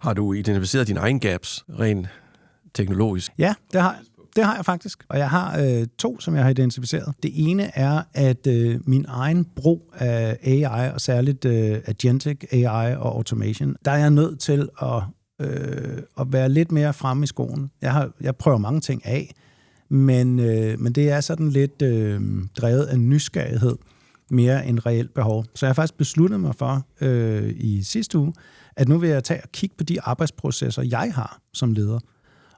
Har du identificeret dine egen gaps rent teknologisk? Ja, det har jeg faktisk. Og jeg har 2, som jeg har identificeret. Det ene er, at min egen brug af AI, og særligt agentic AI og automation, der er jeg nødt til at være lidt mere fremme i skoen. Jeg prøver mange ting af, men det er sådan lidt drevet af nysgerrighed mere end reelt behov. Så jeg har faktisk besluttet mig for i sidste uge, at nu vil jeg tage og kigge på de arbejdsprocesser, jeg har som leder,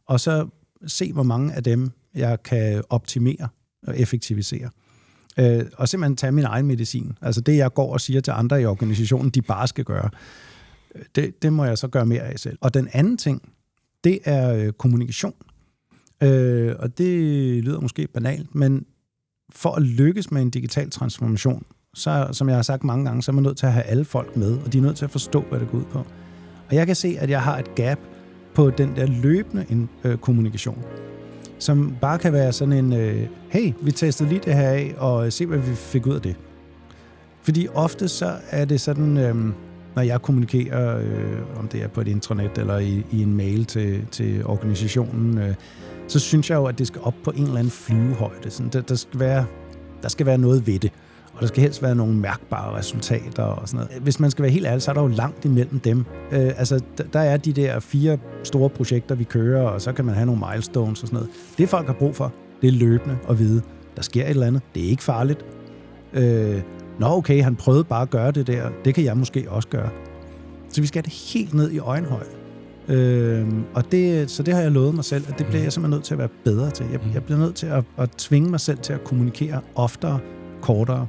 og så se, hvor mange af dem, jeg kan optimere og effektivisere. Og simpelthen tage min egen medicin. Altså det, jeg går og siger til andre i organisationen, de bare skal gøre. Det må jeg så gøre mere af selv. Og den anden ting, det er kommunikation. Og det lyder måske banalt, men for at lykkes med en digital transformation, så, som jeg har sagt mange gange, så er man nødt til at have alle folk med, og de er nødt til at forstå, hvad det går ud på. Og jeg kan se, at jeg har et gap på den der løbende kommunikation, som bare kan være sådan en, hey, vi testede lige det her af, og se, hvad vi fik ud af det. Fordi ofte så er det sådan, når jeg kommunikerer, om det er på et intranet eller i en mail til organisationen, så synes jeg jo, at det skal op på en eller anden flyvehøjde. Sådan, der skal være noget ved det. Og der skal helst være nogle mærkbare resultater og sådan noget. Hvis man skal være helt ærlig, så er der jo langt imellem dem. Der er de der 4 store projekter, vi kører, og så kan man have nogle milestones og sådan noget. Det folk har brug for, det er løbende at vide, der sker et eller andet. Det er ikke farligt. Okay, han prøvede bare at gøre det der. Det kan jeg måske også gøre. Så vi skal have det helt ned i øjenhøjde. Så det har jeg lovet mig selv, at det bliver jeg simpelthen nødt til at være bedre til. Jeg bliver nødt til at tvinge mig selv til at kommunikere oftere, kortere.